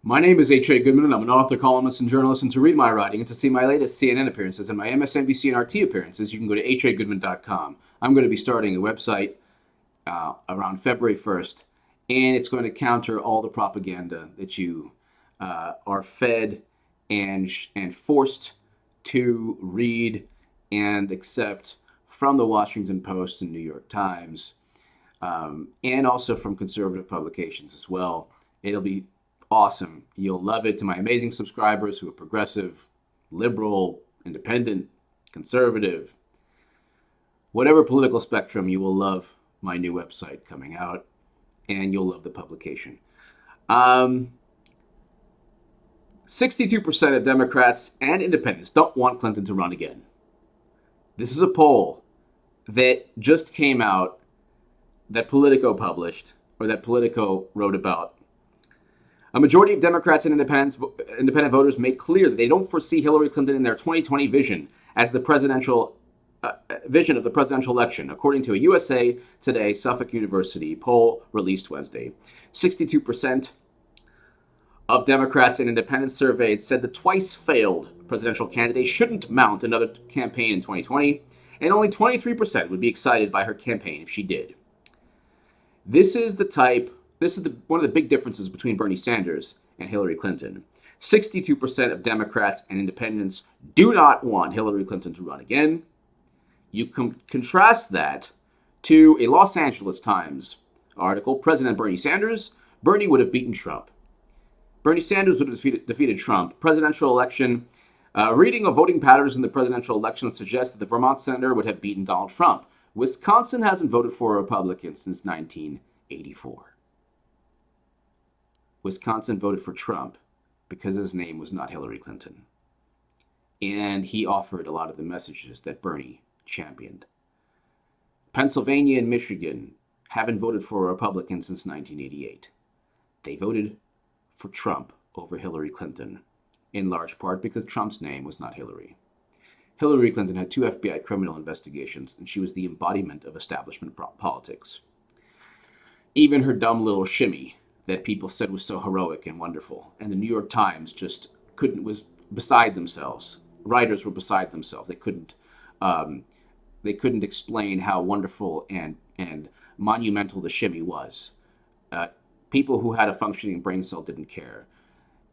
My name is H.A. Goodman, and I'm an author, columnist, and journalist. And to read my writing and to see my latest CNN appearances and my MSNBC and RT appearances, you can go to hagoodman.com. I'm going to be starting a website around February 1st, and it's going to counter all the propaganda that you are fed and forced to read and accept from the Washington Post and New York Times, and also from conservative publications as well. It'll be awesome. You'll love it. To my amazing subscribers who are progressive, liberal, independent, conservative, whatever political spectrum, you will love my new website coming out, and you'll love the publication. 62% of Democrats and independents don't want Clinton to run again. This is a poll that just came out that Politico published, or that Politico wrote about. A majority of Democrats and independent voters made clear that they don't foresee Hillary Clinton in their 2020 vision as the presidential vision of the presidential election, according to a USA Today Suffolk University poll released Wednesday. 62% of Democrats and independents surveyed said the twice-failed presidential candidate shouldn't mount another campaign in 2020, and only 23% would be excited by her campaign if she did. This is one of the big differences between Bernie Sanders and Hillary Clinton. 62% of Democrats and independents do not want Hillary Clinton to run again. You contrast that to a Los Angeles Times article, President Bernie Sanders, Bernie would have beaten Trump. Bernie Sanders would have defeated Trump. Presidential election, reading of voting patterns in the presidential election suggests that the Vermont senator would have beaten Donald Trump. Wisconsin hasn't voted for a Republican since 1984. Wisconsin voted for Trump because his name was not Hillary Clinton. And he offered a lot of the messages that Bernie championed. Pennsylvania and Michigan haven't voted for a Republican since 1988. They voted for Trump over Hillary Clinton, in large part because Trump's name was not Hillary. Hillary Clinton had 2 FBI criminal investigations, and she was the embodiment of establishment politics. Even her dumb little shimmy that people said was so heroic and wonderful, and the New York Times was beside themselves. Writers were beside themselves. They couldn't explain how wonderful and monumental the shimmy was. People who had a functioning brain cell didn't care.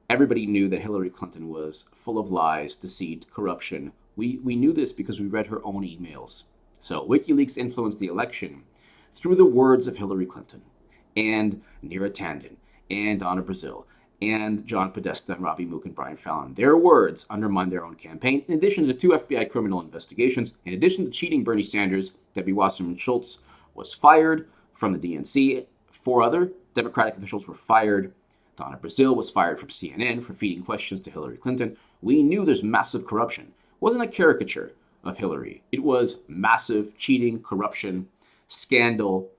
Everybody knew that Hillary Clinton was full of lies, deceit, corruption. We knew this because we read her own emails. So WikiLeaks influenced the election through the words of Hillary Clinton and Neera Tanden and Donna Brazile and John Podesta and Robbie Mook and Brian Fallon. Their words undermined their own campaign, in addition to 2 FBI criminal investigations. In addition to cheating Bernie Sanders, Debbie Wasserman Schultz was fired from the DNC. 4 other Democratic officials were fired. Donna Brazile was fired from CNN for feeding questions to Hillary Clinton. We knew there's massive corruption. It wasn't a caricature of Hillary. It was massive cheating, corruption, scandal,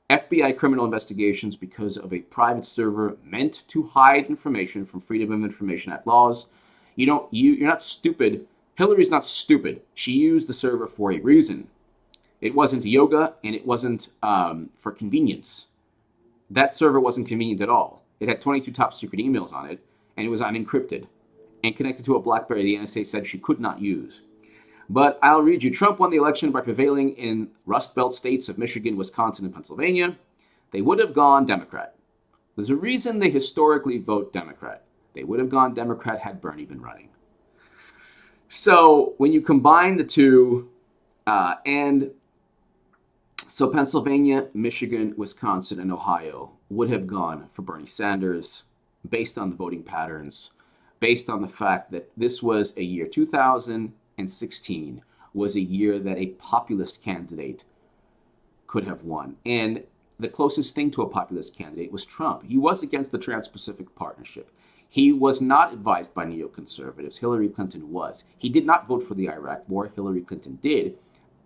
FBI criminal investigations because of a private server meant to hide information from Freedom of Information Act laws. You're not stupid. Hillary's not stupid. She used the server for a reason. It wasn't yoga, and it wasn't for convenience. That server wasn't convenient at all. It had 22 top secret emails on it, and it was unencrypted and connected to a BlackBerry the NSA said she could not use. But I'll read you. Trump won the election by prevailing in Rust Belt states of Michigan, Wisconsin, and Pennsylvania. They would have gone Democrat. There's a reason they historically vote Democrat. They would have gone Democrat had Bernie been running. So when you combine the two, so Pennsylvania, Michigan, Wisconsin, and Ohio would have gone for Bernie Sanders based on the voting patterns, based on the fact that this was a year 2016 was a year that a populist candidate could have won. And the closest thing to a populist candidate was Trump. He was against the Trans-Pacific Partnership. He was not advised by neoconservatives. Hillary Clinton was. He did not vote for the Iraq War. Hillary Clinton did.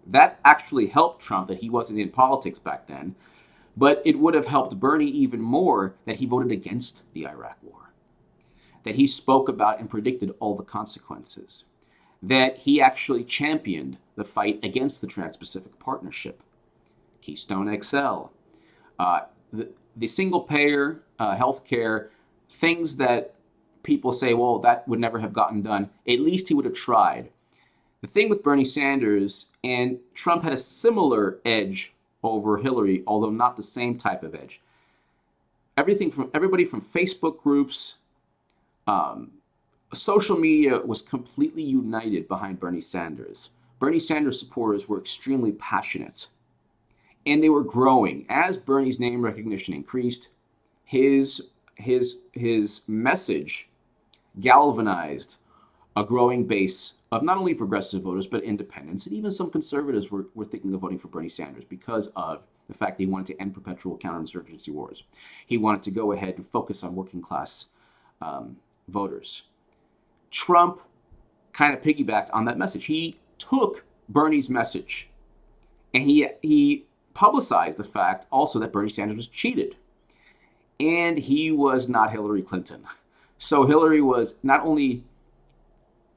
That actually helped Trump that he wasn't in politics back then. But it would have helped Bernie even more that he voted against the Iraq War, that he spoke about and predicted all the consequences, that he actually championed the fight against the Trans-Pacific Partnership, Keystone XL, the single-payer health care things that people say, well, that would never have gotten done. At least he would have tried. The thing with Bernie Sanders and Trump had a similar edge over Hillary, although not the same type of edge. Everybody from Facebook groups, social media was completely united behind Bernie Sanders. Bernie Sanders supporters were extremely passionate, and they were growing. As Bernie's name recognition increased, his message galvanized a growing base of not only progressive voters, but independents. And even some conservatives were thinking of voting for Bernie Sanders because of the fact that he wanted to end perpetual counterinsurgency wars. He wanted to go ahead and focus on working class voters. Trump kind of piggybacked on that message. He took Bernie's message and he publicized the fact also that Bernie Sanders was cheated. And he was not Hillary Clinton. So Hillary was not only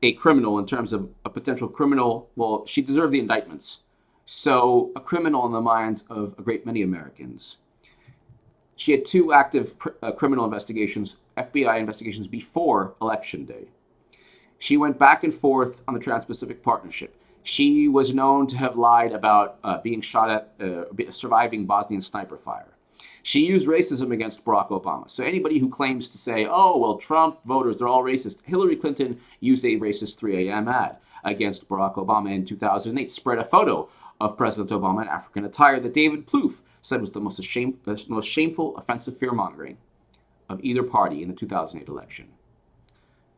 a criminal in terms of a potential criminal, well, she deserved the indictments. So a criminal in the minds of a great many Americans. She had 2 active criminal investigations, FBI investigations, before Election Day. She went back and forth on the Trans-Pacific Partnership. She was known to have lied about being shot at, surviving Bosnian sniper fire. She used racism against Barack Obama. So anybody who claims to say, oh, well, Trump voters, they're all racist. Hillary Clinton used a racist 3 a.m. ad against Barack Obama in 2008, spread a photo of President Obama in African attire that David Plouffe said was the most shameful, offensive fear-mongering of either party in the 2008 election.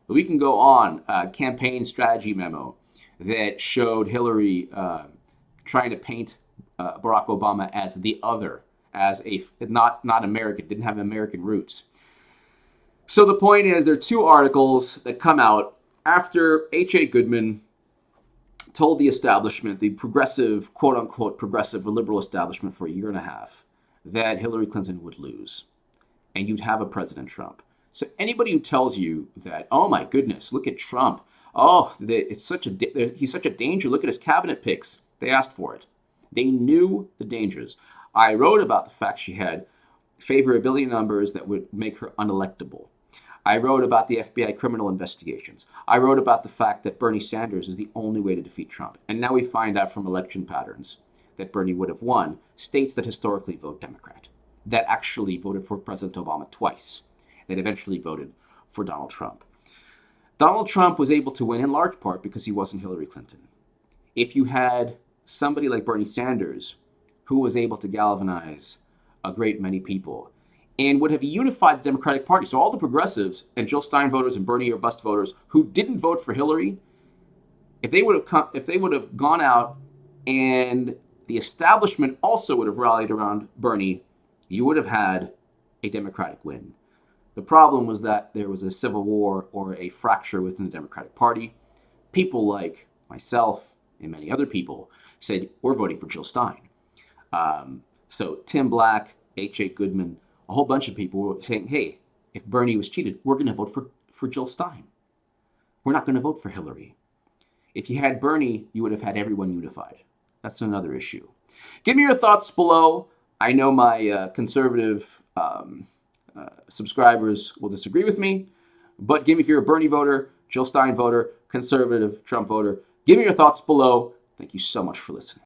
But we can go on. Campaign strategy memo that showed Hillary trying to paint Barack Obama as the other, as a not American, didn't have American roots. So the point is, there are 2 articles that come out after H.A. Goodman told the establishment, the progressive, quote-unquote, progressive or liberal establishment for a year and a half, that Hillary Clinton would lose and you'd have a President Trump. So anybody who tells you that, oh my goodness, look at Trump, oh, he's such a danger, look at his cabinet picks, they asked for it. They knew the dangers. I wrote about the fact she had favorability numbers that would make her unelectable. I wrote about the FBI criminal investigations. I wrote about the fact that Bernie Sanders is the only way to defeat Trump. And now we find out from election patterns that Bernie would have won states that historically vote Democrat, that actually voted for President Obama twice, that eventually voted for Donald Trump. Donald Trump was able to win in large part because he wasn't Hillary Clinton. If you had somebody like Bernie Sanders who was able to galvanize a great many people and would have unified the Democratic Party. So all the progressives and Jill Stein voters and Bernie or bust voters who didn't vote for Hillary, if they would have gone out and the establishment also would have rallied around Bernie, you would have had a Democratic win. The problem was that there was a civil war or a fracture within the Democratic Party. People like myself and many other people said, we're voting for Jill Stein. So Tim Black, H.A. Goodman, a whole bunch of people were saying, hey, if Bernie was cheated, we're going to vote for Jill Stein. We're not going to vote for Hillary. If you had Bernie, you would have had everyone unified. That's another issue. Give me your thoughts below. I know my conservative subscribers will disagree with me, but give me, if you're a Bernie voter, Jill Stein voter, conservative, Trump voter, give me your thoughts below. Thank you so much for listening.